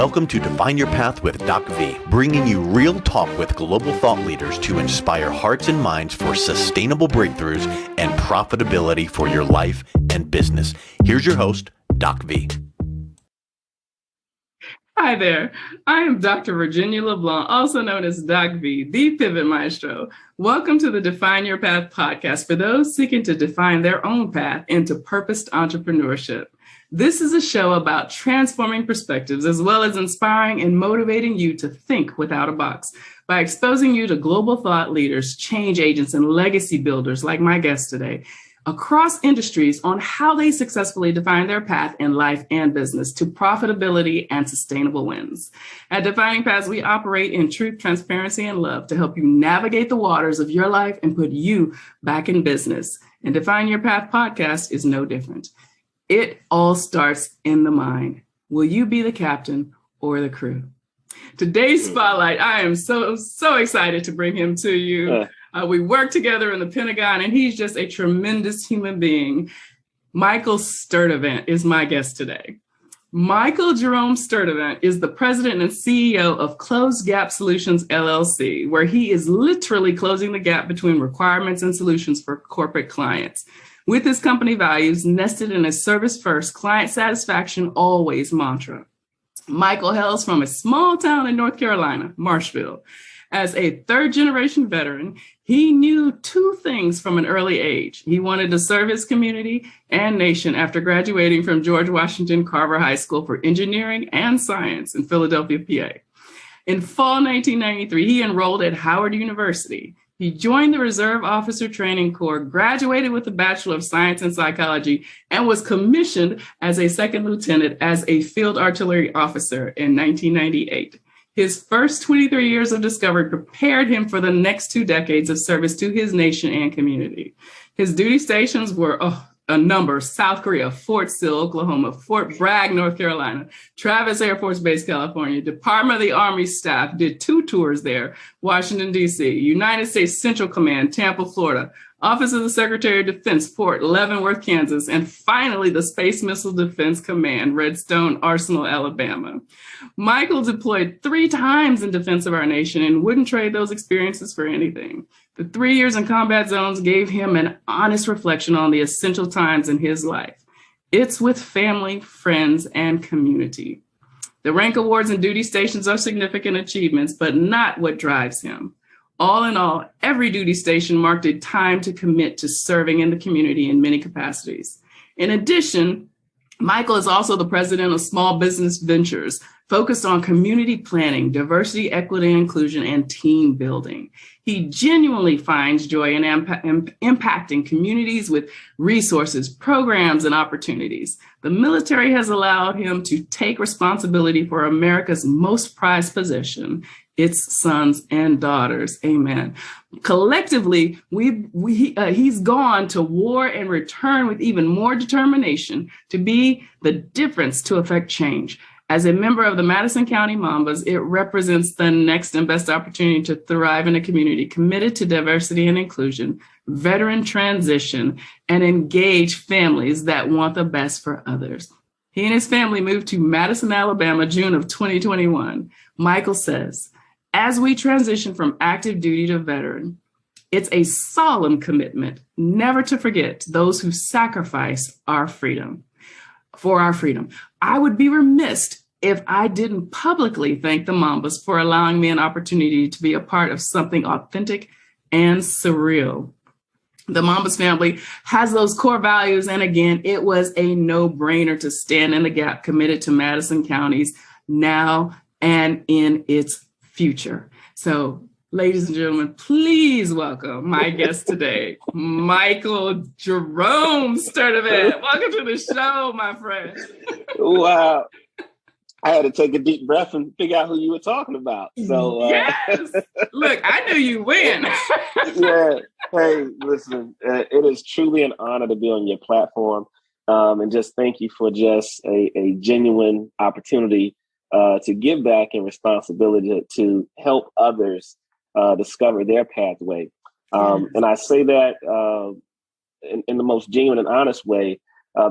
Welcome to Define Your Path with DocV, bringing you real talk with global thought leaders to inspire hearts and minds for sustainable breakthroughs and profitability for your life and business. Here's your host, DocV. Hi there, I am Dr. Virginia LeBlanc, also known as DocV, the Pivot Maestro. Welcome to the Define Your Path podcast for those seeking to define their own path into purposed entrepreneurship. This is a show about transforming perspectives as well as inspiring and motivating you to think without a box by exposing you to global thought leaders, change agents, and legacy builders like my guest today across industries on how they successfully define their path in life and business to profitability and sustainable wins. At Defining Paths, we operate in truth, transparency, and love to help you navigate the waters of your life and put you back in business. And Define Your Path podcast is no different. It all starts in the mind. Will you be the captain or the crew? Today's spotlight, I am so excited to bring him to you. We work together in the Pentagon, and he's just a tremendous human being. Michael Sturdivant is my guest today. Michael Jerome Sturdivant is the president and CEO of Closed Gap Solutions, LLC, where he is literally closing the gap between requirements and solutions for corporate clients. With his company values nested in a service-first, client satisfaction always mantra. Michael hails from a small town in North Carolina, Marshville. As a third-generation veteran, he knew two things from an early age. He wanted to serve his community and nation after graduating from George Washington Carver High School for Engineering and Science in Philadelphia, PA. In fall 1993, he enrolled at Howard University. He joined the Reserve Officer Training Corps, graduated with a Bachelor of Science in Psychology, and was commissioned as a second lieutenant as a field artillery officer in 1998. His first 23 years of discovery prepared him for the next 2 decades of service to his nation and community. His duty stations were a number: South Korea, Fort Sill, Oklahoma, Fort Bragg, North Carolina, Travis Air Force Base, California, Department of the Army staff, did 2 tours there, Washington, D.C., United States Central Command, Tampa, Florida, Office of the Secretary of Defense, Fort Leavenworth, Kansas, and finally the Space Missile Defense Command, Redstone Arsenal, Alabama. Michael deployed 3 times in defense of our nation and wouldn't trade those experiences for anything. The 3 years in combat zones gave him an honest reflection on the essential times in his life. It's with family, friends, and community. The rank awards and duty stations are significant achievements, but not what drives him. All in all, every duty station marked a time to commit to serving in the community in many capacities. In addition, Michael is also the president of Small Business Ventures, focused on community planning, diversity, equity, inclusion, and team building. He genuinely finds joy in impacting communities with resources, programs, and opportunities. The military has allowed him to take responsibility for America's most prized possession, its sons and daughters. Amen. Collectively, he's gone to war and returned with even more determination to be the difference to affect change. As a member of the Madison County Mambas, it represents the next and best opportunity to thrive in a community committed to diversity and inclusion, veteran transition, and engage families that want the best for others. He and his family moved to Madison, Alabama, June of 2021. Michael says, as we transition from active duty to veteran, it's a solemn commitment never to forget those who sacrifice our freedom. For our freedom. I would be remiss if I didn't publicly thank the Mambas for allowing me an opportunity to be a part of something authentic and surreal. The Mambas family has those core values, and again, it was a no-brainer to stand in the gap, committed to Madison County's now and in its future. So, ladies and gentlemen, please welcome my guest today, Michael Jerome Sturdivant. Welcome to the show, my friend. Wow. I had to take a deep breath and figure out who you were talking about. So yes. Look, I knew you win. Yeah. Hey, listen, it is truly an honor to be on your platform. And just thank you for just a genuine opportunity to give back and responsibility to help others discover their pathway. And I say that in the most genuine and honest way,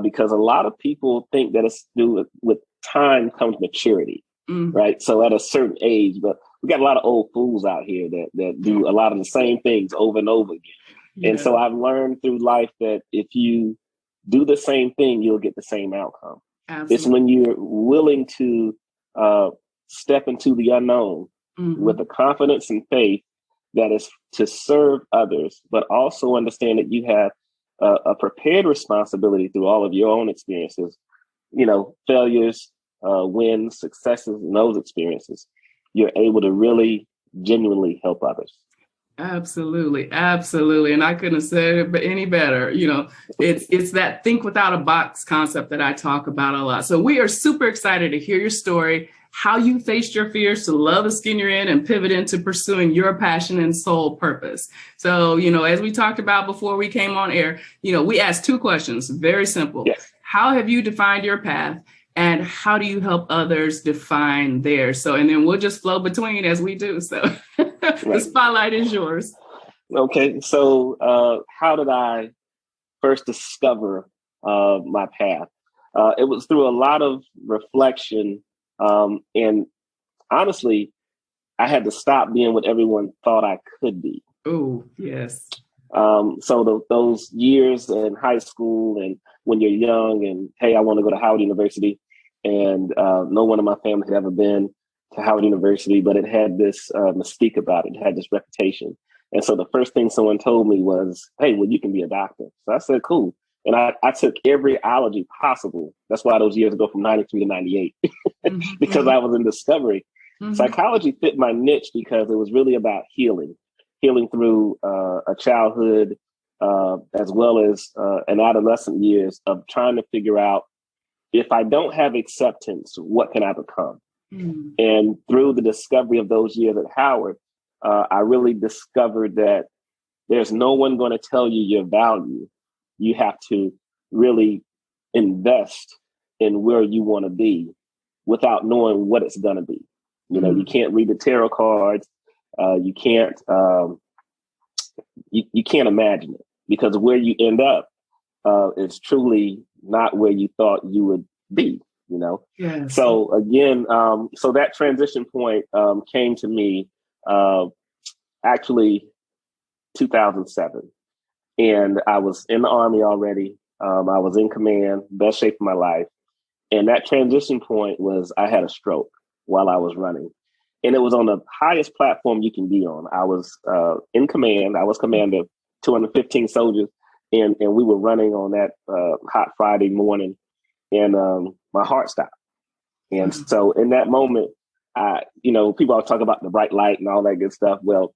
because a lot of people think that it's due with time comes maturity. right? So at a certain age, but we got a lot of old fools out here that do a lot of the same things over and over again. Yeah. And so I've learned through life that if you do the same thing, you'll get the same outcome. Absolutely. It's when you're willing to step into the unknown with the confidence and faith that is to serve others, but also understand that you have a prepared responsibility through all of your own experiences, failures, wins, successes, and those experiences. You're able to really genuinely help others. Absolutely. Absolutely. And I couldn't have said it any better. It's that think without a box concept that I talk about a lot. So we are super excited to hear your story, how you faced your fears to love the skin you're in and pivot into pursuing your passion and soul purpose. So, as we talked about before we came on air, we asked 2 questions, very simple. Yes. How have you defined your path? And how do you help others define theirs? So, and then we'll just flow between as we do. So the spotlight is yours. Okay. So how did I first discover my path? It was through a lot of reflection. And honestly, I had to stop being what everyone thought I could be. Oh, yes. So those years in high school and when you're young and, hey, I want to go to Howard University, and no one in my family had ever been to Howard University, but it had this mystique about it. It had this reputation. And so the first thing someone told me was, hey, well, you can be a doctor. So I said, cool. And I took every ology possible. That's why those years go from 93 to 98, because I was in discovery. Psychology fit my niche because it was really about healing through a childhood as well as an adolescent years of trying to figure out, if I don't have acceptance, what can I become? And through the discovery of those years at Howard, I really discovered that there's no one going to tell you your value. You have to really invest in where you want to be without knowing what it's going to be. You can't read the tarot cards. You can't you can't imagine it, because where you end up is truly not where you thought you would be. Yes. So again, so that transition point came to me actually 2007, and I was in the Army already. I was in command, best shape of my life, and that transition point was I had a stroke while I was running. And it was on the highest platform you can be on. I was in command. I was commander of 215 soldiers. And we were running on that hot Friday morning. And my heart stopped. And so in that moment, people always talk about the bright light and all that good stuff. Well,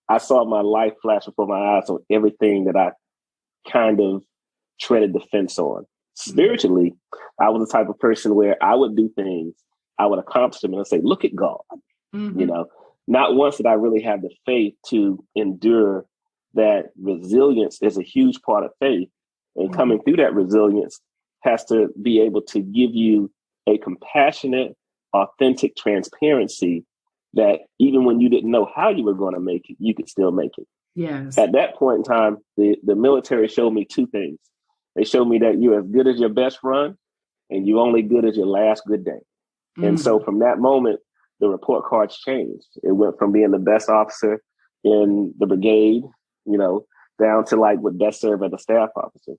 I saw my life flash before my eyes on everything that I kind of treaded the fence on. Spiritually, I was the type of person where I would do things, I would accomplish them, and I'd say, look at God. Not once did I really have the faith to endure that. Resilience is a huge part of faith. And coming through that resilience has to be able to give you a compassionate, authentic transparency that even when you didn't know how you were going to make it, you could still make it. Yes. At that point in time, the military showed me 2 things. They showed me that you're as good as your best run and you're only good as your last good day. And so from that moment, the report cards changed. It went from being the best officer in the brigade, down to like with best served as a staff officer.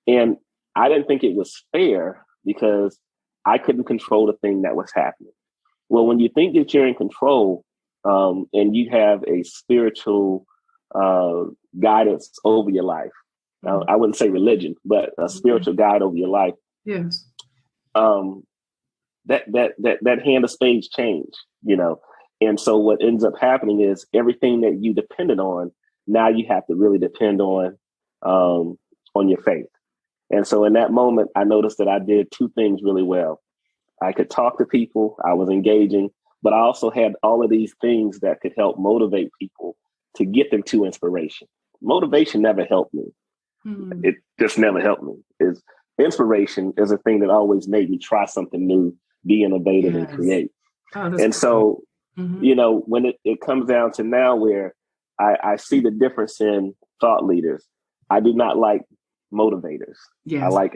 And I didn't think it was fair because I couldn't control the thing that was happening. Well, when you think that you're in control and you have a spiritual guidance over your life, I wouldn't say religion, but a spiritual guide over your life. Yes. That hand of spades change, And so what ends up happening is everything that you depended on, now you have to really depend on your faith. And so in that moment, I noticed that I did 2 things really well. I could talk to people, I was engaging, but I also had all of these things that could help motivate people to get them to inspiration. Motivation never helped me. It just never helped me. Inspiration is a thing that always made me try something new, be innovative, and create. And so, when it comes down to now where I see the difference in thought leaders, I do not like motivators. Yes. I like,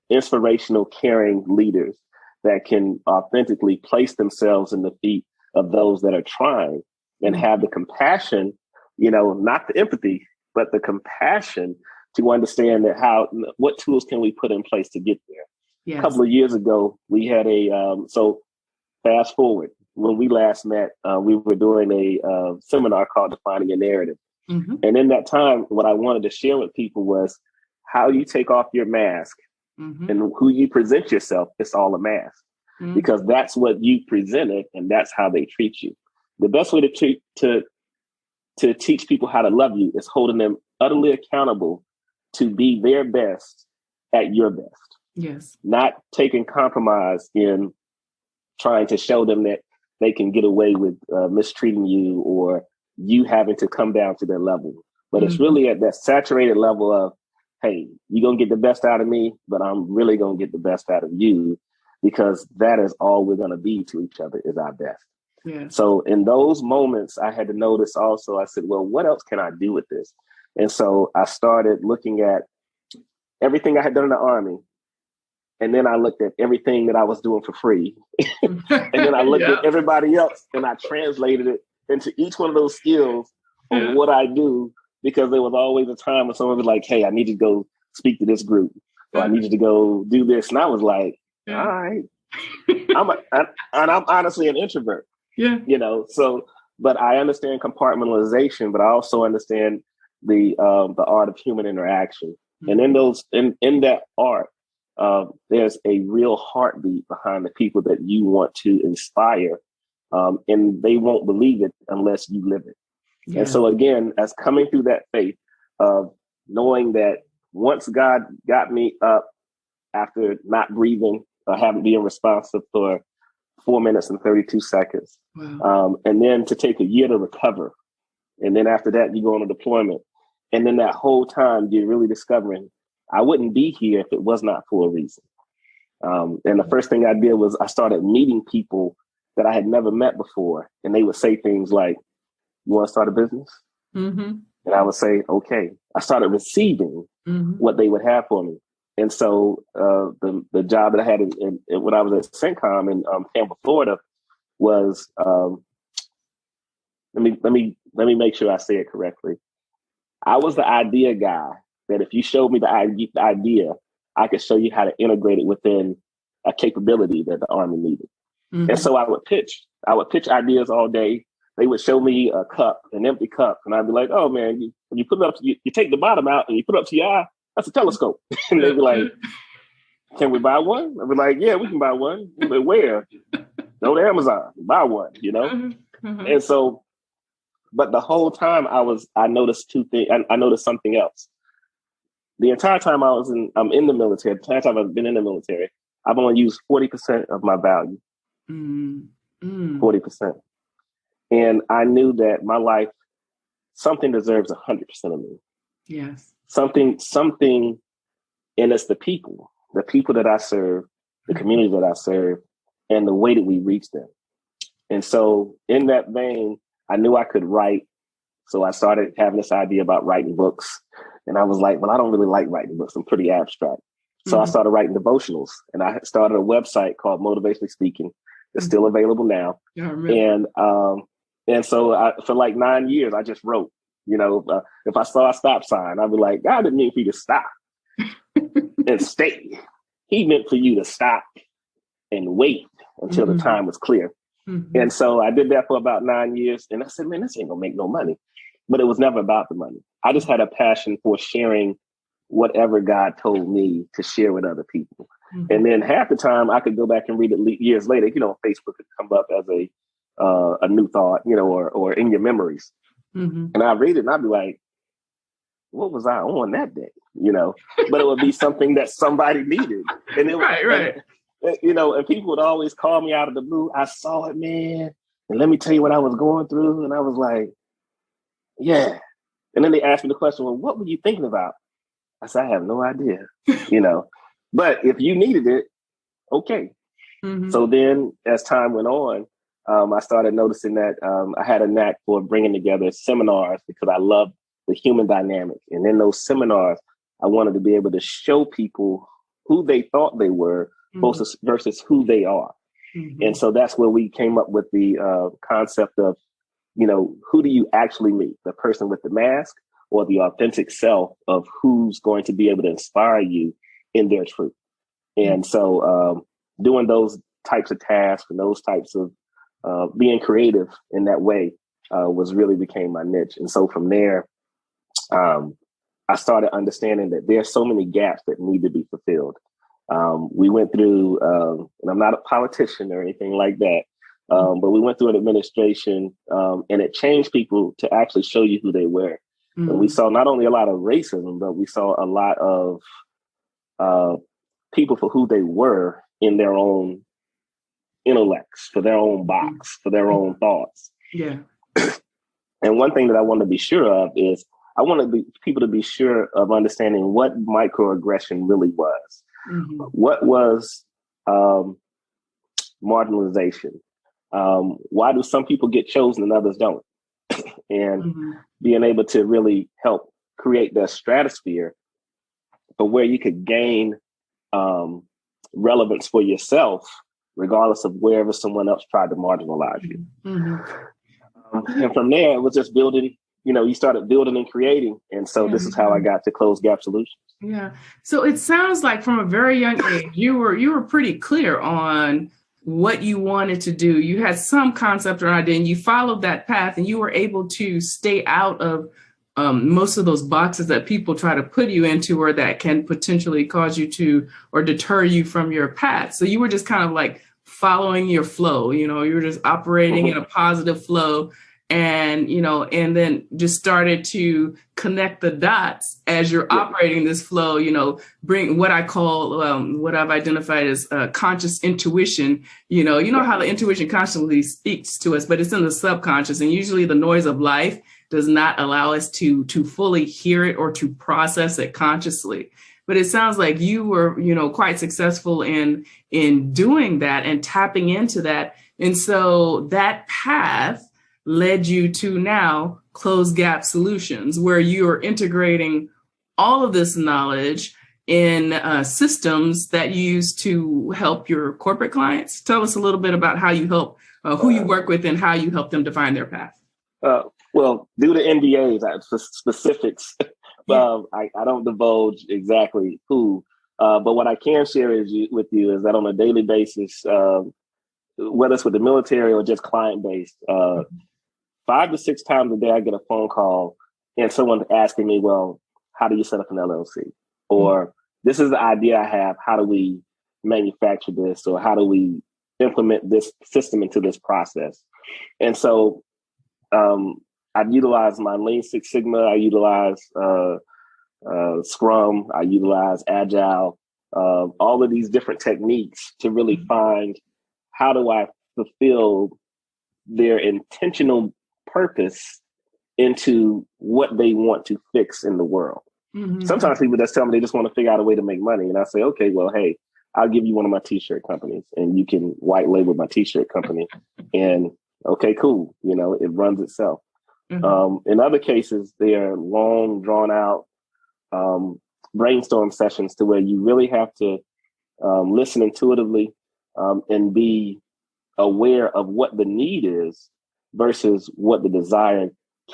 inspirational, caring leaders that can authentically place themselves in the feet of those that are trying and have the compassion, not the empathy, but the compassion to understand that what tools can we put in place to get there. Yes. A couple of years ago, we had so fast forward, when we last met, we were doing a seminar called Defining Your Narrative. Mm-hmm. And in that time, what I wanted to share with people was how you take off your mask and who you present yourself. It's all a mask because that's what you presented and that's how they treat you. The best way to teach people how to love you is holding them utterly accountable to be their best at your best. Yes. Not taking compromise in trying to show them that they can get away with mistreating you or you having to come down to their level. But it's really at that saturated level of, hey, you're going to get the best out of me, but I'm really going to get the best out of you because that is all we're going to be to each other is our best. Yeah. So in those moments, I had to notice also, I said, well, what else can I do with this? And so I started looking at everything I had done in the Army. And then I looked at everything that I was doing for free. And then I looked at everybody else and I translated it into each one of those skills of what I do, because there was always a time when someone was like, hey, I need you to go speak to this group or I need you to go do this. And I was like, all right. I'm honestly an introvert. Yeah. But I understand compartmentalization, but I also understand the art of human interaction. And in that art, there's a real heartbeat behind the people that you want to inspire. And they won't believe it unless you live it. Yeah. And so again, as coming through that faith of knowing that once God got me up after not breathing or having been responsive for 4 minutes and 32 seconds, and then to take a year to recover. And then after that, you go on a deployment. And then that whole time, you're really discovering I wouldn't be here if it was not for a reason. And the first thing I did was I started meeting people that I had never met before. And they would say things like, you want to start a business? Mm-hmm. And I would say, okay. I started receiving what they would have for me. And so the job that I had when I was at CENTCOM in Tampa, Florida was, let me make sure I say it correctly. I was the idea guy that if you showed me the idea, I could show you how to integrate it within a capability that the Army needed. Mm-hmm. And so I would pitch ideas all day. They would show me a cup, an empty cup. And I'd be like, oh man, you put it up, you take the bottom out and you put it up to your eye. That's a telescope. And they'd be like, can we buy one? I'd be like, yeah, we can buy one. But where? Go to Amazon, buy one, Mm-hmm. And so, but the whole time I noticed two things. I noticed something else. The entire time I'm in the military, the entire time I've been in the military, I've only used 40% of my value. 40%. And I knew that my life, something deserves 100% of me. Yes. Something, and it's the people that I serve, the community that I serve, and the way that we reach them. And so in that vein, I knew I could write. So I started having this idea about writing books. And I was like, well, I don't really like writing books. I'm pretty abstract. So I started writing devotionals, and I started a website called Motivationally Speaking. It's still available now. Yeah, and so for like 9 years, I just wrote, if I saw a stop sign, I'd be like, God didn't mean for you to stop and stay. He meant for you to stop and wait until the time was clear. Mm-hmm. And so I did that for about 9 years. And I said, man, this ain't gonna make no money. But it was never about the money. I just had a passion for sharing whatever God told me to share with other people. Mm-hmm. And then half the time I could go back and read it years later. Facebook could come up as a new thought, or in your memories. Mm-hmm. And I read it and I'd be like, what was I on that day? But it would be something that somebody needed. And it right. And people would always call me out of the blue. I saw it, man. And let me tell you what I was going through. And I was like, yeah. And then they asked me the question, well, what were you thinking about? I said, I have no idea, but if you needed it, okay. Mm-hmm. So then as time went on, I started noticing that I had a knack for bringing together seminars because I love the human dynamic. And in those seminars, I wanted to be able to show people who they thought they were versus who they are. Mm-hmm. And so that's where we came up with the concept of, who do you actually meet? The person with the mask or the authentic self of who's going to be able to inspire you in their truth. And so doing those types of tasks and those types of being creative in that way became my niche. And so from there, I started understanding that there are so many gaps that need to be fulfilled. We went through, and I'm not a politician or anything like that, but we went through an administration and it changed people to actually show you who they were. Mm-hmm. And we saw not only a lot of racism, but we saw a lot of people for who they were in their own intellects, for their own box, for their own thoughts. Yeah. And one thing that I want to be sure of is I want people to be sure of understanding what microaggression really was. Mm-hmm. What was marginalization? Why do some people get chosen and others don't? And being able to really help create the stratosphere for where you could gain relevance for yourself, regardless of wherever someone else tried to marginalize you. Mm-hmm. And from there, it was just building. You started building and creating. And so this is how I got to Close Gap Solutions. Yeah. So it sounds like from a very young age, you were pretty clear on what you wanted to do. You had some concept or idea and you followed that path and you were able to stay out of most of those boxes that people try to put you into or that can potentially cause you to or deter you from your path. So you were just kind of like following your flow, you were just operating in a positive flow. And, and then just started to connect the dots as you're operating this flow, bring what I call, what I've identified as conscious intuition. You know how the intuition constantly speaks to us, but it's in the subconscious. And usually the noise of life does not allow us to fully hear it or to process it consciously. But it sounds like you were, quite successful in doing that and tapping into that. And so that path led you to now Close Gap Solutions, where you are integrating all of this knowledge in systems that you use to help your corporate clients. Tell us a little bit about how you help, who you work with and how you help them define their path. Well, due to NDAs, specifics, I don't divulge exactly who, but what I can share with you is that on a daily basis, whether it's with the military or just client-based, 5 to 6 times a day, I get a phone call and someone asking me, well, how do you set up an LLC? Or this is the idea I have. How do we manufacture this? Or how do we implement this system into this process? And so I utilize my Lean Six Sigma. I utilize Scrum. I utilize Agile, all of these different techniques to really find how do I fulfill their intentional purpose into what they want to fix in the world. Mm-hmm. Sometimes people just tell me they just want to figure out a way to make money. And I say, okay, well, hey, I'll give you one of my t-shirt companies and you can white label my t-shirt company. And okay, cool. It runs itself. Mm-hmm. In other cases, they are long, drawn out brainstorm sessions to where you really have to listen intuitively and be aware of what the need is versus what the desire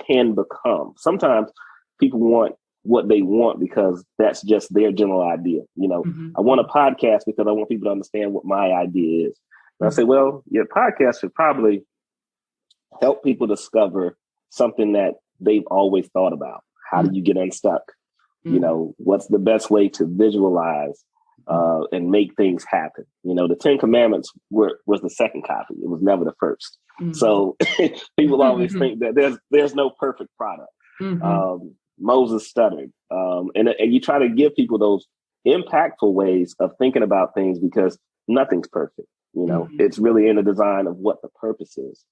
can become. Sometimes people want what they want because that's just their general idea. I want a podcast because I want people to understand what my idea is. And I say, well, your podcast should probably help people discover something that they've always thought about. How do you get unstuck? What's the best way to visualize and make things happen? The 10 Commandments was the second copy. It was never the first. Mm-hmm. So people always think that there's no perfect product. Mm-hmm. Moses stuttered. And you try to give people those impactful ways of thinking about things because nothing's perfect. It's really in the design of what the purpose is.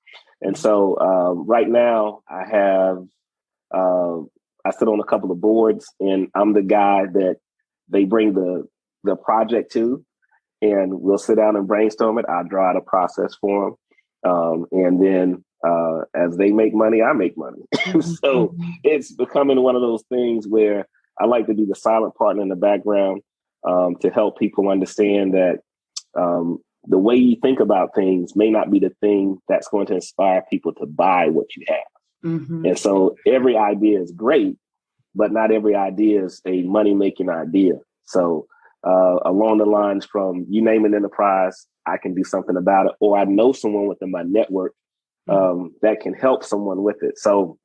And so right now I have, I sit on a couple of boards and I'm the guy that they bring the project to, and we'll sit down and brainstorm it. I'll draw out a process for them. And then as they make money, I make money. So it's becoming one of those things where I like to be the silent partner in the background to help people understand that The way you think about things may not be the thing that's going to inspire people to buy what you have. Mm-hmm. And so every idea is great, but not every idea is a money-making idea. So along the lines from you name an enterprise, I can do something about it, or I know someone within my network that can help someone with it. So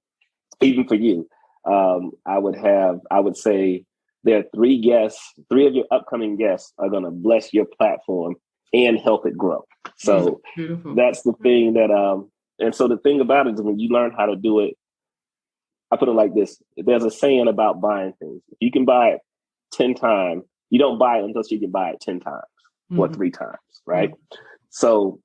even for you, I would say there are three of your upcoming guests are going to bless your platform and help it grow. So that's the thing that, and so the thing about it is when you learn how to do it, I put it like this. There's a saying about buying things. If you can buy it 10 times, you don't buy it unless you can buy it 10 times or 3 times, right? So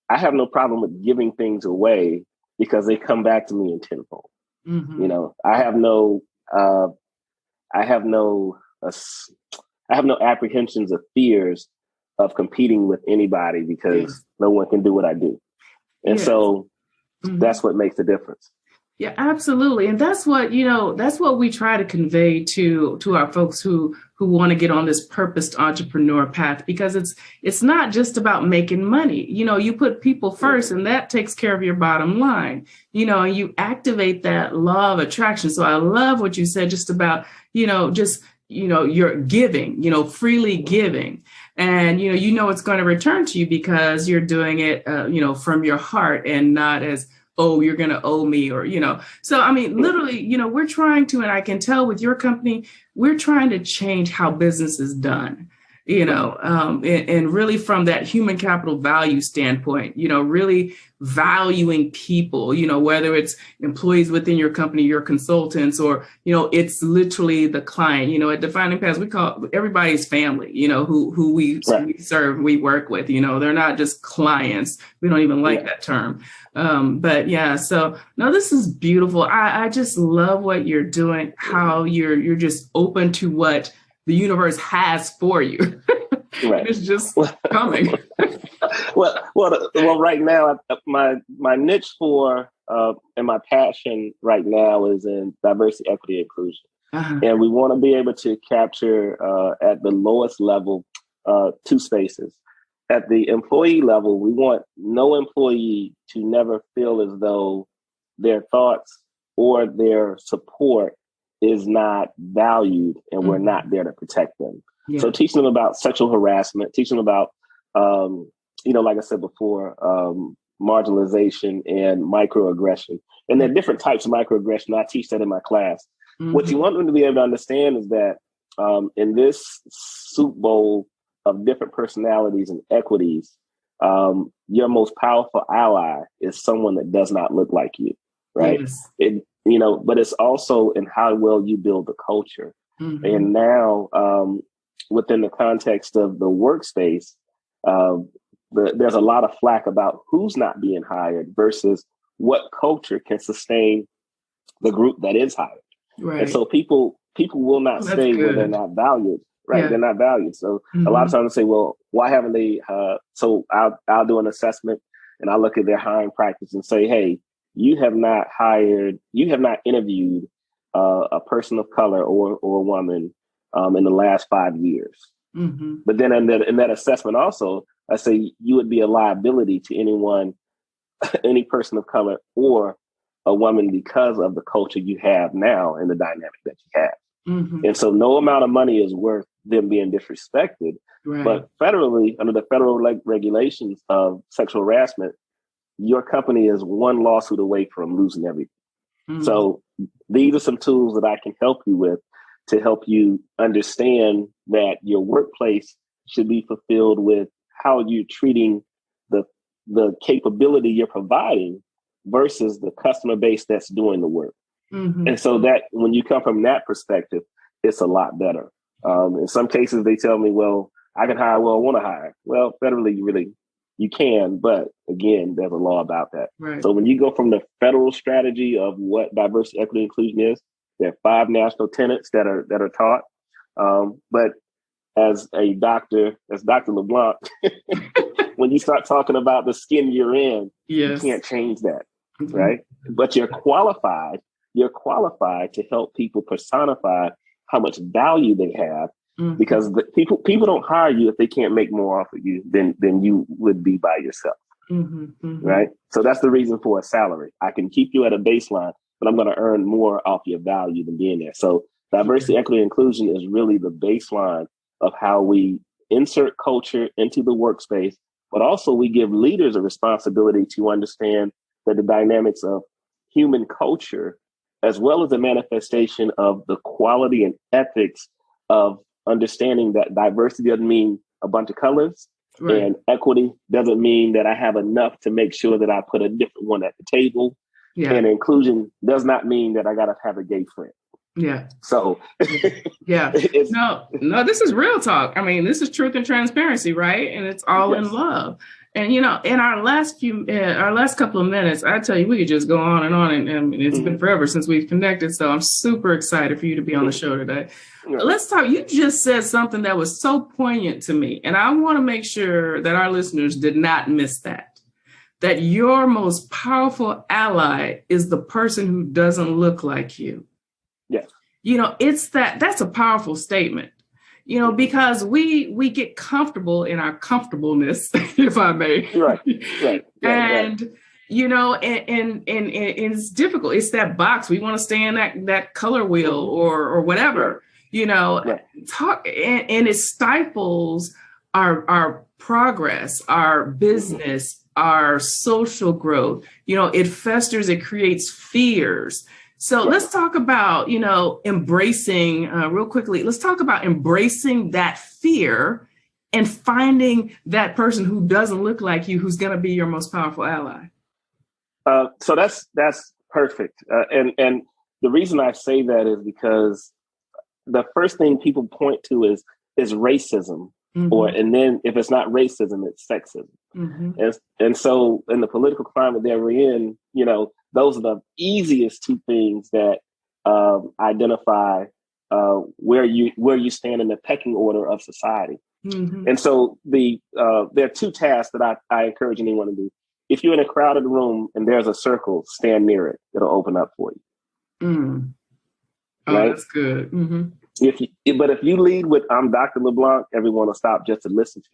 I have no problem with giving things away because they come back to me in tenfold. You know, I have no apprehensions or fears of competing with anybody because no one can do what I do. And so that's what makes the difference. Yeah, absolutely. And that's what, that's what we try to convey to our folks who want to get on this purposed entrepreneur path, because it's not just about making money. You put people first and that takes care of your bottom line, and you activate that law of attraction. So I love what you said just about, you're giving, freely giving. And, it's going to return to you because you're doing it, from your heart and not as, oh, you're going to owe me or, So, I mean, literally, we're trying to, and I can tell with your company, we're trying to change how business is done, and really from that human capital value standpoint, really valuing people, whether it's employees within your company, your consultants, or, it's literally the client, at Defining Paths, we call everybody's family, who we serve, we work with, they're not just clients. We don't even like that term. But yeah, so no, this is beautiful. I just love what you're doing, how you're just open to what the universe has for you. Right. It's just coming. Well, right now, my niche for and my passion right now is in diversity, equity, inclusion. And we want to be able to capture at the lowest level 2 spaces. At the employee level, we want no employee to never feel as though their thoughts or their support is not valued and we're not there to protect them. Yeah. So teaching them about sexual harassment, teaching them about, like I said before, marginalization and microaggression. And there are different types of microaggression. I teach that in my class. What you want them to be able to understand is that in this soup bowl of different personalities and equities, your most powerful ally is someone that does not look like you, right? Yes. But it's also in how well you build the culture. And now, within the context of the workspace, there's a lot of flack about who's not being hired versus what culture can sustain the group that is hired. Right. And so people will not stay where they're not valued. Right. Yeah. They're not valued. So a lot of times they say, well, why haven't they? So I'll do an assessment and I'll look at their hiring practice and say, hey, you have not interviewed a person of color or a woman in the last 5 years. But then in that assessment also, I say you would be a liability to any person of color or a woman because of the culture you have now and the dynamic that you have. And so no amount of money is worth them being disrespected. Right. But federally, under the federal regulations of sexual harassment, your company is one lawsuit away from losing everything. So these are some tools that I can help you with to help you understand that your workplace should be fulfilled with how you're treating the capability you're providing versus the customer base that's doing the work. And so that when you come from that perspective, it's a lot better. In some cases, they tell me, well, I can hire, well, I want to hire. Well, federally, you can, but again, there's a law about that. Right. So when you go from the federal strategy of what diversity, equity, inclusion is, there are 5 national tenets that are taught. But as Dr. LeBlanc, when you start talking about the skin you're in, you can't change that, right? But you're qualified to help people personify how much value they have because the people don't hire you if they can't make more off of you than you would be by yourself. Right. So that's the reason for a salary. I can keep you at a baseline, but I'm going to earn more off your value than being there. So diversity, equity, and inclusion is really the baseline of how we insert culture into the workspace, but also we give leaders a responsibility to understand that the dynamics of human culture, as well as the manifestation of the quality and ethics of understanding that diversity doesn't mean a bunch of colors. Right. And equity doesn't mean that I have enough to make sure that I put a different one at the table. Yeah. And inclusion does not mean that I got to have a gay friend. Yeah. So, yeah. No, this is real talk. I mean, this is truth and transparency, right? And it's all in love. And, in our last couple of minutes, I tell you, we could just go on. And it's been forever since we've connected. So I'm super excited for you to be on the show today. Let's talk. You just said something that was so poignant to me. And I want to make sure that our listeners did not miss that your most powerful ally is the person who doesn't look like you. Yes. That's a powerful statement. Because we get comfortable in our comfortableness, if I may. Right. And, and it's difficult. It's that box. We want to stay in that color wheel or whatever, talk. And it stifles our progress, our business, our social growth. It festers, it creates fears. So let's talk about, embracing real quickly. Let's talk about embracing that fear and finding that person who doesn't look like you, who's going to be your most powerful ally. So that's perfect. And the reason I say that is because the first thing people point to is racism, and then if it's not racism, it's sexism. And so in the political climate that we're in, those are the easiest two things that identify where you stand in the pecking order of society. And so there are two tasks that I encourage anyone to do. If you're in a crowded room and there's a circle, stand near it. It'll open up for you. Oh, right? That's good. But if you lead with "I'm Dr. LeBlanc," everyone will stop just to listen to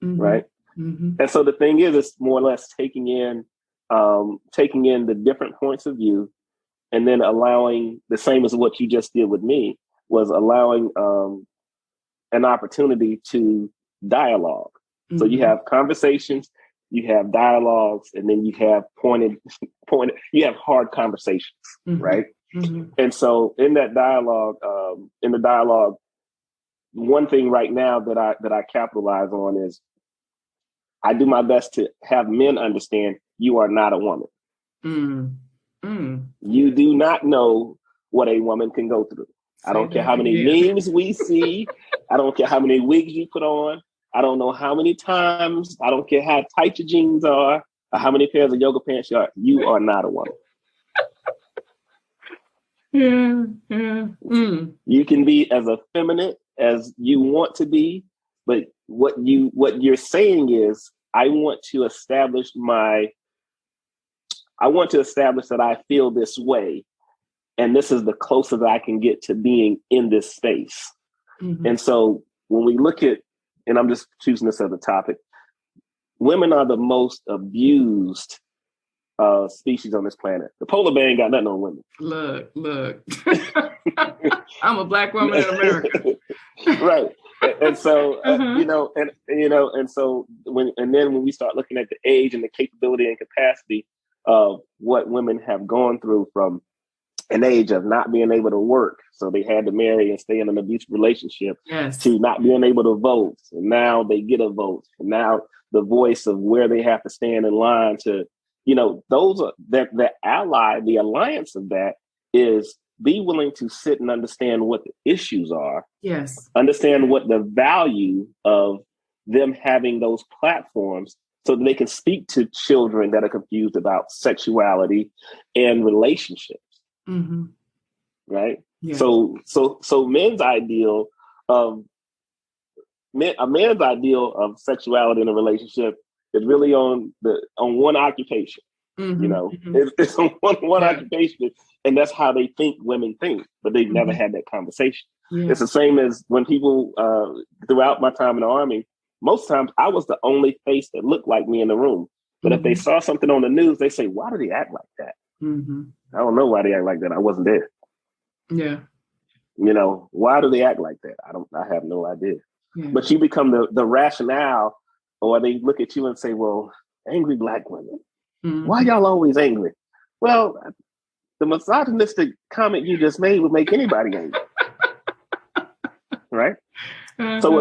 you. Right. And so the thing is, it's more or less taking in the different points of view, and then allowing, the same as what you just did with me, was allowing an opportunity to dialogue. So you have conversations, you have dialogues, and then you have you have hard conversations, right? And so in that dialogue, one thing right now that I capitalize on is I do my best to have men understand you are not a woman. You do not know what a woman can go through. I don't care how many memes we see. I don't care how many wigs you put on. I don't know how many times. I don't care how tight your jeans are or how many pairs of yoga pants you are. You are not a woman. You can be as effeminate as you want to be, but what you're saying is, I want to establish that I feel this way, and this is the closest I can get to being in this space. And so when we look at, and I'm just choosing this as a topic, women are the most abused species on this planet. The polar bear ain't got nothing on women. Look. I'm a Black woman in America. Right. And so, and so when we start looking at the age and the capability and capacity of what women have gone through, from an age of not being able to work, so they had to marry and stay in an abusive relationship, to not being able to vote, and now they get a vote, and now the voice of where they have to stand in line to, those are the ally, the alliance of that is be willing to sit and understand what the issues are. Yes. Understand what the value of them having those platforms, so that they can speak to children that are confused about sexuality and relationships. Right. Yeah. So men's ideal of sexuality in a relationship is really on one occupation. It's on one occupation, and that's how they think women think, but they've never had that conversation. Yeah. It's the same as when people, throughout my time in the Army, most times I was the only face that looked like me in the room. But if they saw something on the news, they say, why do they act like that? I don't know why they act like that. I wasn't there. Yeah. Why do they act like that? I have no idea. Yeah. But you become the rationale, or they look at you and say, well, angry Black women. Why y'all always angry? Well, the misogynistic comment you just made would make anybody angry. Right? So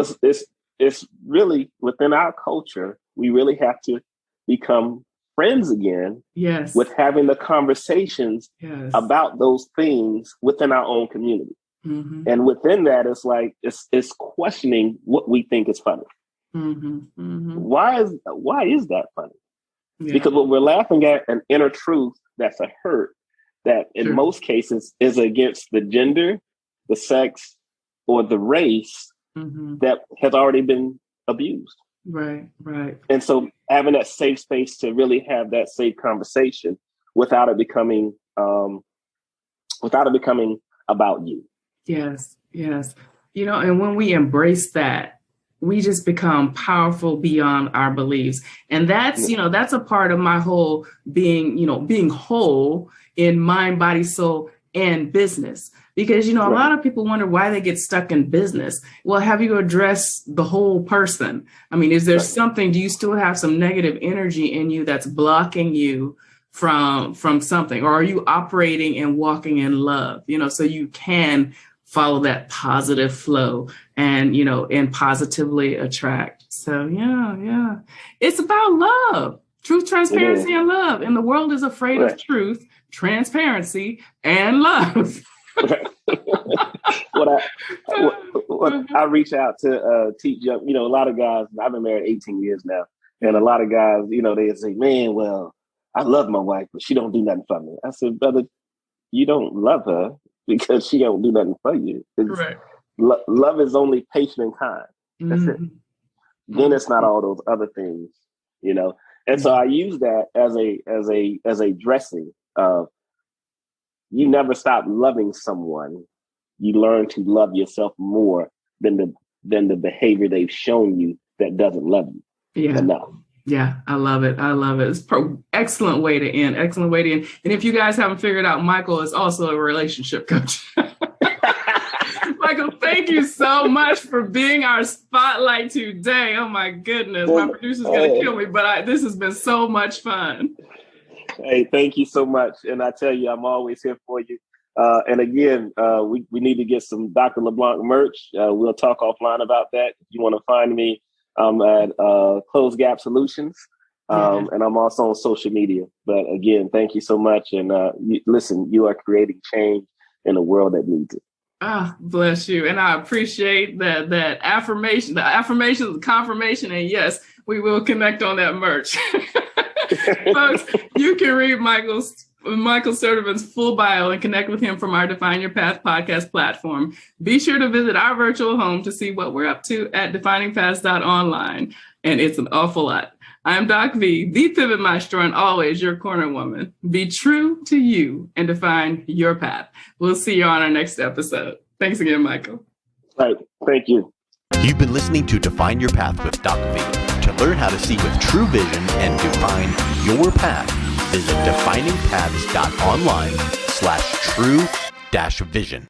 it's really within our culture, we really have to become friends again. Yes. With having the conversations about those things within our own community. And within that, it's like it's questioning what we think is funny. Why is that funny? Yeah. Because what we're laughing at an inner truth that's a hurt that in most cases is against the gender, the sex, or the race that has already been abused. Right. And so having that safe space to really have that safe conversation without it becoming about you. Yes. And when we embrace that, we just become powerful beyond our beliefs. And that's, that's a part of my whole being whole in mind, body, soul, and business. Because, a lot of people wonder why they get stuck in business. Well, have you addressed the whole person? I mean, is there something, do you still have some negative energy in you that's blocking you from something? Or are you operating and walking in love, so you can follow that positive flow and, and positively attract. So, yeah. It's about love, truth, transparency, and love. And the world is afraid of truth, transparency, and love. I reach out to teach young, a lot of guys. I've been married 18 years now, and a lot of guys, they say, "Man, well, I love my wife, but she don't do nothing for me." I said, "Brother, you don't love her because she don't do nothing for you. Love is only patient and kind. That's it. Then it's not all those other things, And so I use that as a dressing of you never stop loving someone. You learn to love yourself more than the behavior they've shown you that doesn't love you enough. Yeah, I love it. It's excellent way to end. And if you guys haven't figured out, Michael is also a relationship coach. Michael, thank you so much for being our spotlight today. Oh my goodness, my producer's going to kill me, but this has been so much fun. Hey, thank you so much. And I tell you, I'm always here for you. And again, we need to get some Dr. LeBlanc merch. We'll talk offline about that. If you want to find me, I'm at Close Gap Solutions, and I'm also on social media. But again, thank you so much. And listen, you are creating change in a world that needs it. Ah, bless you. And I appreciate that affirmation, the confirmation. And yes, we will connect on that merch. Folks, you can read Michael Sturdivant's full bio and connect with him from our Define Your Path podcast platform. Be sure to visit our virtual home to see what we're up to at definingpaths.online. And it's an awful lot. I'm DocV, the Pivot Maestro, and always your corner woman. Be true to you and define your path. We'll see you on our next episode. Thanks again, Michael. Right. Thank you. You've been listening to Define Your Path with DocV. To learn how to see with true vision and define your path, visit definingpaths.online/true-vision.